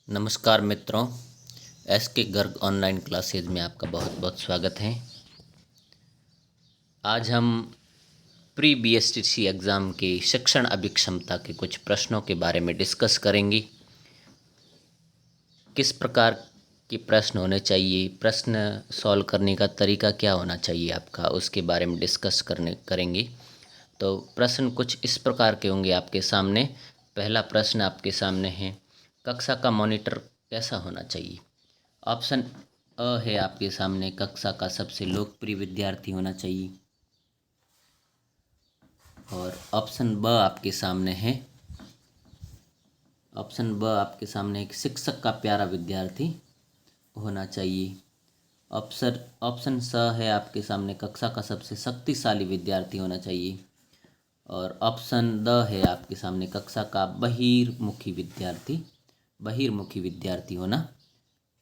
नमस्कार मित्रों, एस के गर्ग ऑनलाइन क्लासेज में आपका बहुत बहुत स्वागत है। आज हम प्री बीएसटीसी एग्ज़ाम के शिक्षण अभिक्षमता के कुछ प्रश्नों के बारे में डिस्कस करेंगे। किस प्रकार के प्रश्न होने चाहिए, प्रश्न सॉल्व करने का तरीका क्या होना चाहिए आपका, उसके बारे में डिस्कस करेंगे। तो प्रश्न कुछ इस प्रकार के होंगे आपके सामने। पहला प्रश्न आपके सामने है, कक्षा का मॉनिटर कैसा होना चाहिए। ऑप्शन अ है आपके सामने, कक्षा का सबसे लोकप्रिय विद्यार्थी होना चाहिए। और ऑप्शन ब आपके सामने है, एक शिक्षक का प्यारा विद्यार्थी होना चाहिए। ऑप्शन स है आपके सामने, कक्षा का सबसे शक्तिशाली विद्यार्थी होना चाहिए। और ऑप्शन द है आपके सामने, कक्षा का बहिर्मुखी विद्यार्थी होना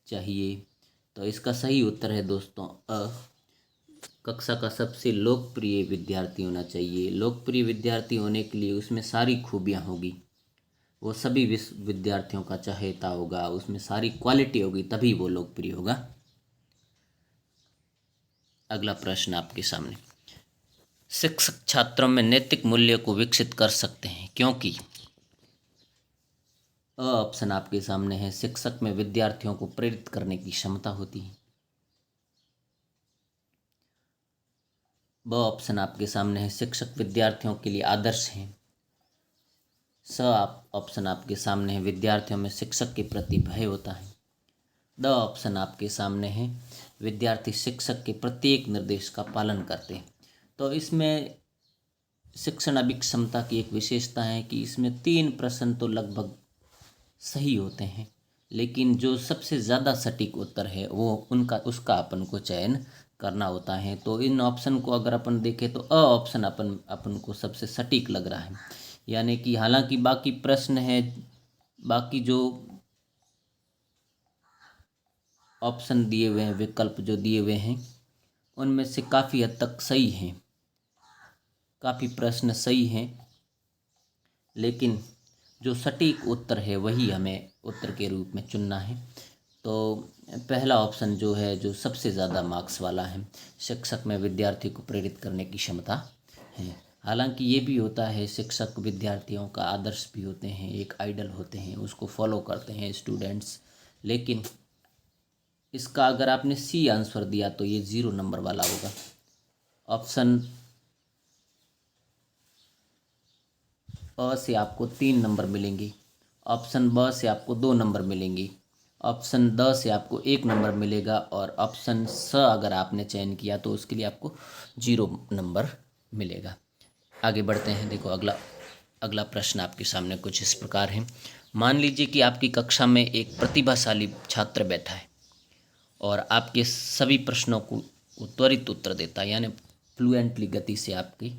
चाहिए। तो इसका सही उत्तर है दोस्तों अ, कक्षा का सबसे लोकप्रिय विद्यार्थी होना चाहिए। लोकप्रिय विद्यार्थी होने के लिए उसमें सारी खूबियाँ होगी, वो सभी विद्यार्थियों का चहेता होगा, उसमें सारी क्वालिटी होगी, तभी वो लोकप्रिय होगा। अगला प्रश्न आपके सामने, शिक्षक छात्रों में नैतिक मूल्य को विकसित कर सकते हैं क्योंकि। ऑप्शन आपके सामने है, शिक्षक में विद्यार्थियों को प्रेरित करने की क्षमता होती है। ब ऑप्शन आपके सामने है, शिक्षक विद्यार्थियों के लिए आदर्श हैं। ऑप्शन आपके सामने है, विद्यार्थियों में शिक्षक के प्रति भय होता है। द ऑप्शन आपके सामने है, विद्यार्थी शिक्षक के प्रत्येक निर्देश का पालन करते हैं। तो इसमें शिक्षण अभिक्षमता की एक विशेषता है कि इसमें 3 प्रश्न तो लगभग सही होते हैं, लेकिन जो सबसे ज़्यादा सटीक उत्तर है वो उसका अपन को चयन करना होता है। तो इन ऑप्शन को अगर अपन देखें तो अ ऑप्शन अपन को सबसे सटीक लग रहा है। यानी कि हालांकि बाकी प्रश्न है, बाकी जो ऑप्शन दिए हुए हैं, विकल्प जो दिए हुए हैं, उनमें से काफ़ी हद तक सही हैं, काफ़ी प्रश्न सही हैं, लेकिन जो सटीक उत्तर है वही हमें उत्तर के रूप में चुनना है। तो पहला ऑप्शन जो है, जो सबसे ज़्यादा मार्क्स वाला है, शिक्षक में विद्यार्थी को प्रेरित करने की क्षमता है। हालांकि ये भी होता है, शिक्षक विद्यार्थियों का आदर्श भी होते हैं, एक आइडल होते हैं, उसको फॉलो करते हैं स्टूडेंट्स। लेकिन इसका अगर आपने सी आंसर दिया तो ये 0 नंबर वाला होगा। ऑप्शन अ से आपको 3 नंबर मिलेंगे, ऑप्शन ब से आपको 2 नंबर मिलेंगे, ऑप्शन द से आपको 1 नंबर मिलेगा, और ऑप्शन स अगर आपने चयन किया तो उसके लिए आपको 0 नंबर मिलेगा। आगे बढ़ते हैं। देखो अगला प्रश्न आपके सामने कुछ इस प्रकार है। मान लीजिए कि आपकी कक्षा में एक प्रतिभाशाली छात्र बैठा है और आपके सभी प्रश्नों को त्वरित उत्तर देता है, यानी फ्लुएंटली गति से आपके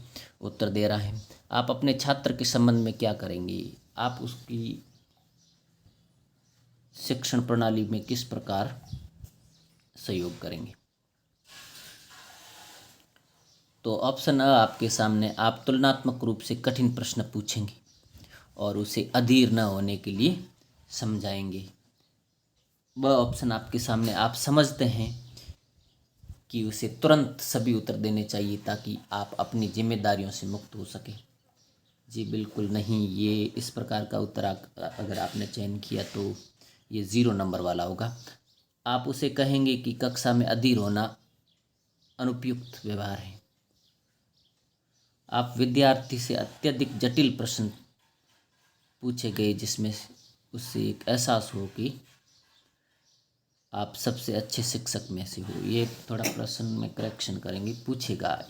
उत्तर दे रहा है। आप अपने छात्र के संबंध में क्या करेंगे? आप उसकी शिक्षण प्रणाली में किस प्रकार सहयोग करेंगे? तो ऑप्शन अ आपके सामने, आप तुलनात्मक रूप से कठिन प्रश्न पूछेंगे और उसे अधीर न होने के लिए समझाएंगे। वह ऑप्शन आपके सामने, आप समझते हैं कि उसे तुरंत सभी उत्तर देने चाहिए ताकि आप अपनी जिम्मेदारियों से मुक्त हो सकें। जी बिल्कुल नहीं, ये इस प्रकार का उत्तर अगर आपने चयन किया तो ये 0 नंबर वाला होगा। आप उसे कहेंगे कि कक्षा में अधीर होना अनुपयुक्त व्यवहार है। आप विद्यार्थी से अत्यधिक जटिल प्रश्न पूछे गए जिसमें उससे एक एहसास हो कि आप सबसे अच्छे शिक्षक में से हो। ये थोड़ा प्रश्न में करेक्शन करेंगे, पूछेगा,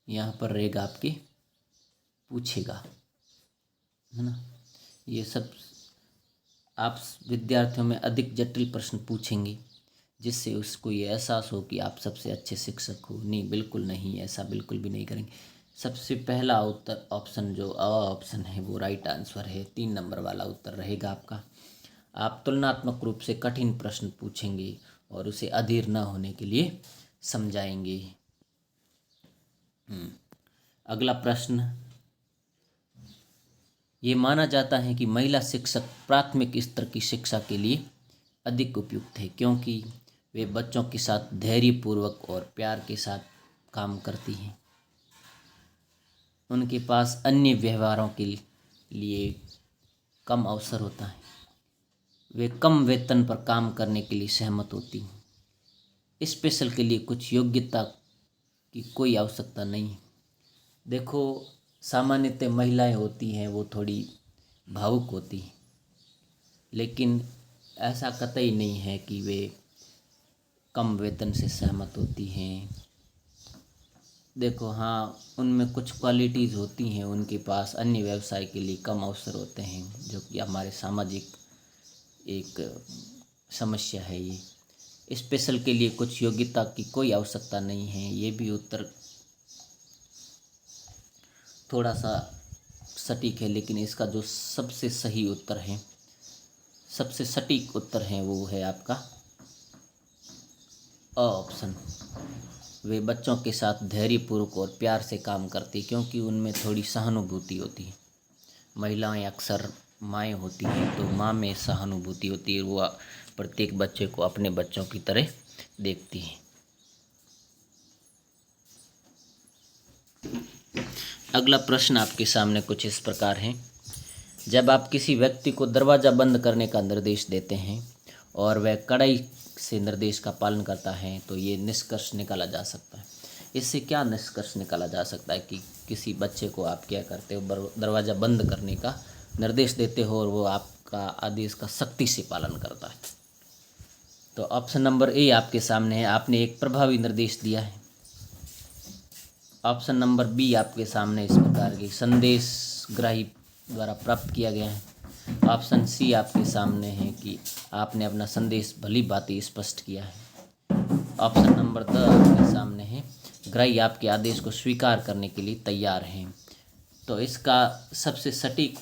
यहाँ पर रहेगा आपके पूछेगा, है ना। ये सब आप विद्यार्थियों में अधिक जटिल प्रश्न पूछेंगे जिससे उसको ये एहसास हो कि आप सबसे अच्छे शिक्षक हो। नहीं, बिल्कुल नहीं, ऐसा बिल्कुल भी नहीं करेंगे। सबसे पहला उत्तर ऑप्शन जो अ ऑप्शन है वो राइट आंसर है, 3 नंबर वाला उत्तर रहेगा आपका। आप तुलनात्मक रूप से कठिन प्रश्न पूछेंगे और उसे अधीर न होने के लिए समझाएंगे। अगला प्रश्न, ये माना जाता है कि महिला शिक्षक प्राथमिक स्तर की शिक्षा के लिए अधिक उपयुक्त है, क्योंकि वे बच्चों के साथ धैर्यपूर्वक और प्यार के साथ काम करती हैं। उनके पास अन्य व्यवहारों के लिए कम अवसर होता है। वे कम वेतन पर काम करने के लिए सहमत होती हैं। स्पेशल के लिए कुछ योग्यता की कोई आवश्यकता नहीं है। देखो, सामान्यतः महिलाएं होती हैं वो थोड़ी भावुक होती हैं, लेकिन ऐसा कतई नहीं है कि वे कम वेतन से सहमत होती हैं। देखो, हाँ, उनमें कुछ क्वालिटीज़ होती हैं, उनके पास अन्य व्यवसाय के लिए कम अवसर होते हैं, जो कि हमारे सामाजिक एक समस्या है। ये स्पेशल के लिए कुछ योग्यता की कोई आवश्यकता नहीं है। ये भी उत्तर थोड़ा सा सटीक है, लेकिन इसका जो सबसे सही उत्तर है, सबसे सटीक उत्तर है, वो है आपका अ ऑप्शन। वे बच्चों के साथ धैर्यपूर्वक और प्यार से काम करती, क्योंकि उनमें थोड़ी सहानुभूति होती है। महिलाएं अक्सर माएँ होती हैं, तो माँ में सहानुभूति होती है, वो प्रत्येक बच्चे को अपने बच्चों की तरह देखती हैं। अगला प्रश्न आपके सामने कुछ इस प्रकार है। जब आप किसी व्यक्ति को दरवाज़ा बंद करने का निर्देश देते हैं और वह कड़ाई से निर्देश का पालन करता है, तो ये निष्कर्ष निकाला जा सकता है। इससे क्या निष्कर्ष निकाला जा सकता है कि किसी बच्चे को आप क्या करते हो, दरवाज़ा बंद करने का निर्देश देते हो और वो आपका आदेश का सख्ती से पालन करता है। तो ऑप्शन नंबर ए आपके सामने है, आपने एक प्रभावी निर्देश दिया है। ऑप्शन नंबर बी आपके सामने इस प्रकार के संदेश ग्राही द्वारा प्राप्त किया गया है। ऑप्शन सी आपके सामने है कि आपने अपना संदेश भली भांति स्पष्ट किया है। ऑप्शन नंबर द आपके सामने है, ग्राही आपके आदेश को स्वीकार करने के लिए तैयार हैं। तो इसका सबसे सटीक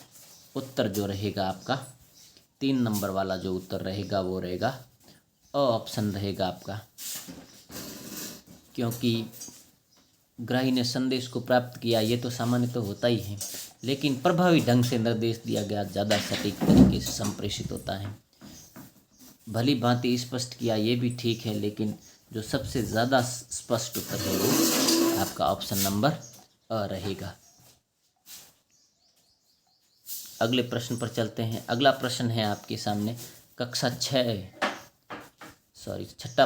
उत्तर जो रहेगा आपका 3 नंबर वाला जो उत्तर रहेगा वो रहेगा अ ऑप्शन रहेगा आपका, क्योंकि ग्राही ने संदेश को प्राप्त किया, ये तो सामान्य तो होता ही है, लेकिन प्रभावी ढंग से निर्देश दिया गया ज़्यादा सटीक तरीके से संप्रेषित होता है। भली भांति स्पष्ट किया, ये भी ठीक है, लेकिन जो सबसे ज़्यादा स्पष्ट उत्तर है वो आपका ऑप्शन नंबर अ रहेगा। अगले प्रश्न पर चलते हैं। अगला प्रश्न है आपके सामने कक्षा 6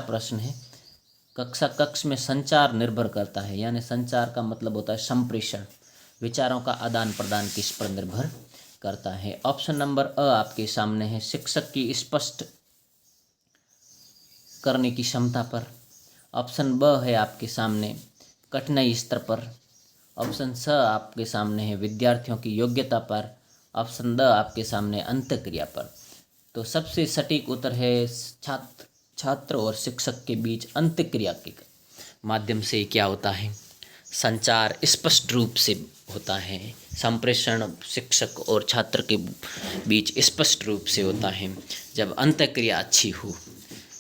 प्रश्न है। कक्ष में संचार निर्भर करता है, यानी संचार का मतलब होता है संप्रेषण, विचारों का आदान प्रदान किस पर निर्भर करता है। ऑप्शन नंबर अ आपके सामने है, शिक्षक की स्पष्ट करने की क्षमता पर। ऑप्शन ब है आपके सामने कठिनाई स्तर पर। ऑप्शन स आपके सामने है विद्यार्थियों की योग्यता पर। ऑप्शन द आपके सामने अंतःक्रिया पर। तो सबसे सटीक उत्तर है छात्र और शिक्षक के बीच अंतःक्रिया के माध्यम से क्या होता है, संचार स्पष्ट रूप से होता है। संप्रेषण शिक्षक और छात्र के बीच स्पष्ट रूप से होता है जब अंतःक्रिया अच्छी हो,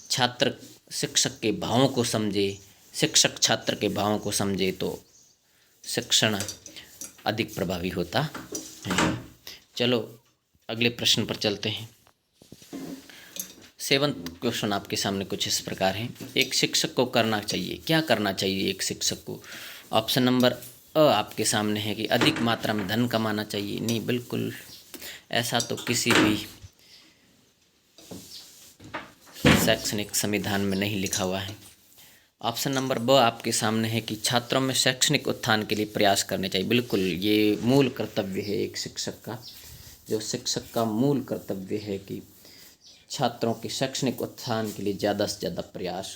छात्र शिक्षक के भावों को समझे, शिक्षक छात्र के भावों को समझे, तो शिक्षण अधिक प्रभावी होता है। चलो अगले प्रश्न पर चलते हैं। 7th क्वेश्चन आपके सामने कुछ इस प्रकार है। एक शिक्षक को करना चाहिए, क्या करना चाहिए एक शिक्षक को। ऑप्शन नंबर अ आपके सामने है कि अधिक मात्रा में धन कमाना चाहिए। नहीं, बिल्कुल ऐसा तो किसी भी शैक्षणिक संविधान में नहीं लिखा हुआ है। ऑप्शन नंबर ब आपके सामने है कि छात्रों में शैक्षणिक उत्थान के लिए प्रयास करने चाहिए। बिल्कुल, ये मूल कर्तव्य है एक शिक्षक का। जो शिक्षक का मूल कर्तव्य है कि छात्रों के शैक्षणिक उत्थान के लिए ज़्यादा से ज़्यादा प्रयास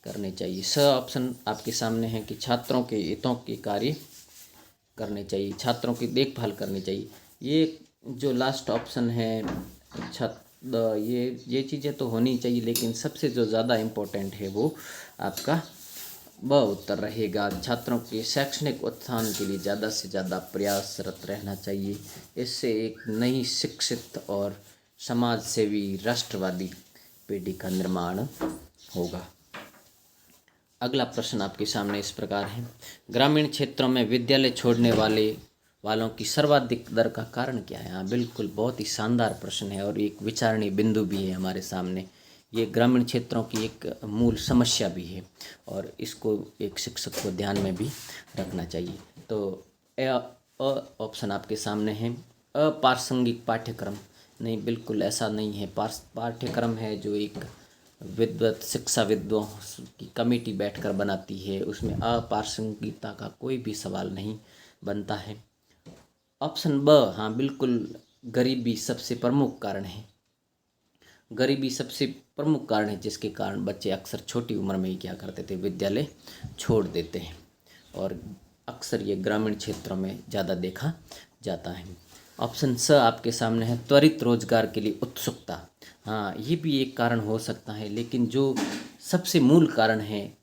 करने चाहिए। स ऑप्शन आपके सामने है कि छात्रों के हितों के कार्य करने चाहिए, छात्रों की देखभाल करनी चाहिए। ये जो लास्ट ऑप्शन है ये चीज़ें तो होनी चाहिए, लेकिन सबसे जो ज़्यादा इम्पोर्टेंट है वो आपका ब उत्तर रहेगा। छात्रों के शैक्षणिक उत्थान के लिए ज़्यादा से ज़्यादा प्रयासरत रहना चाहिए। इससे एक नई शिक्षित और समाज सेवी राष्ट्रवादी पीढ़ी का निर्माण होगा। अगला प्रश्न आपके सामने इस प्रकार है। ग्रामीण क्षेत्रों में विद्यालय छोड़ने वाले वालों की सर्वाधिक दर का कारण क्या है? हाँ बिल्कुल, बहुत ही शानदार प्रश्न है और एक विचारणीय बिंदु भी है हमारे सामने। ये ग्रामीण क्षेत्रों की एक मूल समस्या भी है और इसको एक शिक्षक को ध्यान में भी रखना चाहिए। तो ऑप्शन आपके सामने है अप्रासंगिक पाठ्यक्रम। नहीं, बिल्कुल ऐसा नहीं है। पाठ्यक्रम है जो एक विद्वत शिक्षाविदों की कमेटी बैठकर बनाती है, उसमें अप्रासंगिकता का कोई भी सवाल नहीं बनता है। ऑप्शन ब, हाँ बिल्कुल, गरीबी सबसे प्रमुख कारण है। गरीबी सबसे प्रमुख कारण है जिसके कारण बच्चे अक्सर छोटी उम्र में ही क्या करते थे, विद्यालय छोड़ देते हैं और अक्सर ये ग्रामीण क्षेत्रों में ज़्यादा देखा जाता है। ऑप्शन स आपके सामने है त्वरित रोजगार के लिए उत्सुकता। हाँ, ये भी एक कारण हो सकता है, लेकिन जो सबसे मूल कारण है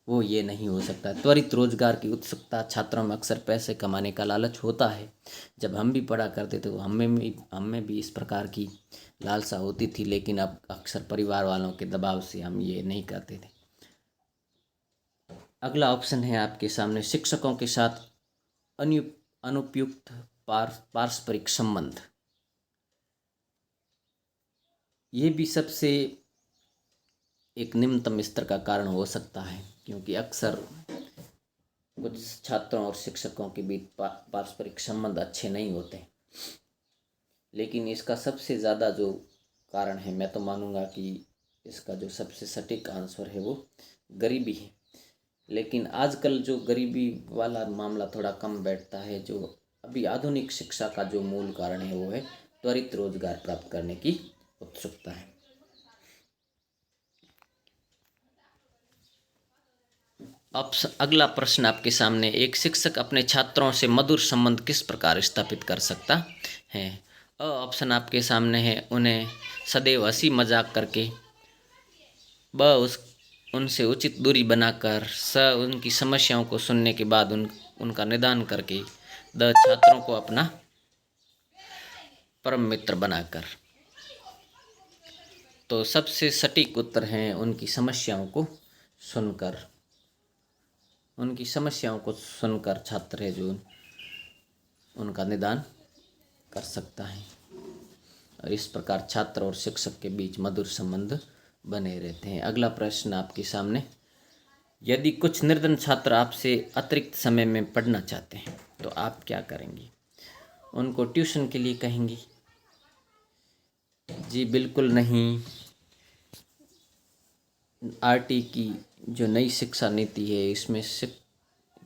वो ये नहीं हो सकता। त्वरित रोजगार की उत्सुकता छात्रों में अक्सर पैसे कमाने का लालच होता है। जब हम भी पढ़ा करते थे तो हमें भी इस प्रकार की लालसा होती थी, लेकिन अब अक्सर परिवार वालों के दबाव से हम ये नहीं करते थे। अगला ऑप्शन है आपके सामने शिक्षकों के साथ अनुपयुक्त पारस्परिक संबंध। ये भी सबसे एक निम्नतम स्तर का कारण हो सकता है, क्योंकि अक्सर कुछ छात्रों और शिक्षकों के बीच पारस्परिक संबंध अच्छे नहीं होते। लेकिन इसका सबसे ज़्यादा जो कारण है, मैं तो मानूंगा कि इसका जो सबसे सटीक आंसर है वो गरीबी है। लेकिन आजकल जो गरीबी वाला मामला थोड़ा कम बैठता है। जो अभी आधुनिक शिक्षा का जो मूल कारण है वो है त्वरित रोजगार प्राप्त करने की उत्सुकता है। अब अगला प्रश्न आपके सामने, एक शिक्षक अपने छात्रों से मधुर संबंध किस प्रकार स्थापित कर सकता है? ऑप्शन आपके सामने है उन्हें सदैव हंसी मजाक करके, उनसे उचित दूरी बनाकर, उनकी समस्याओं को सुनने के बाद उनका निदान करके, छात्रों को अपना परम मित्र बनाकर। तो सबसे सटीक उत्तर है उनकी समस्याओं को सुनकर छात्र है जो उनका निदान कर सकता है और इस प्रकार छात्र और शिक्षक के बीच मधुर संबंध बने रहते हैं। अगला प्रश्न आपके सामने, यदि कुछ निर्धन छात्र आपसे अतिरिक्त समय में पढ़ना चाहते हैं तो आप क्या करेंगी? उनको ट्यूशन के लिए कहेंगी? जी बिल्कुल नहीं। आरटी की जो नई शिक्षा नीति है इसमें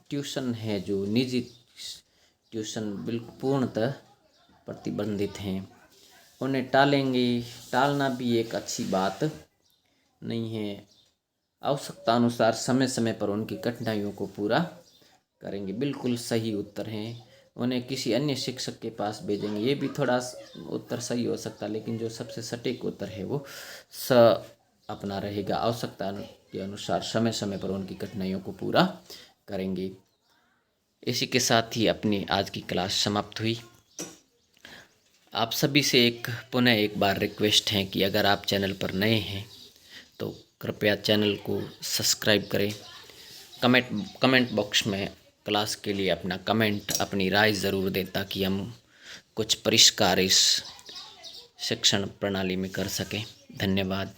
ट्यूशन है जो निजी ट्यूशन बिल्कुल पूर्णतः प्रतिबंधित हैं। उन्हें टालना भी एक अच्छी बात नहीं है। आवश्यकता अनुसार समय समय पर उनकी कठिनाइयों को पूरा करेंगे। बिल्कुल सही उत्तर है। उन्हें किसी अन्य शिक्षक के पास भेजेंगे। ये भी थोड़ा उत्तर सही हो सकता है, लेकिन जो सबसे सटीक उत्तर है वो अपना रहेगा। आवश्यकता के अनुसार समय समय पर उनकी कठिनाइयों को पूरा करेंगे। इसी के साथ ही अपनी आज की क्लास समाप्त हुई। आप सभी से पुनः एक बार रिक्वेस्ट है कि अगर आप चैनल पर नए हैं तो कृपया चैनल को सब्सक्राइब करें। कमेंट बॉक्स में क्लास के लिए अपना कमेंट, अपनी राय ज़रूर दें ताकि हम कुछ परिष्कार इस शिक्षण प्रणाली में कर सकें। धन्यवाद।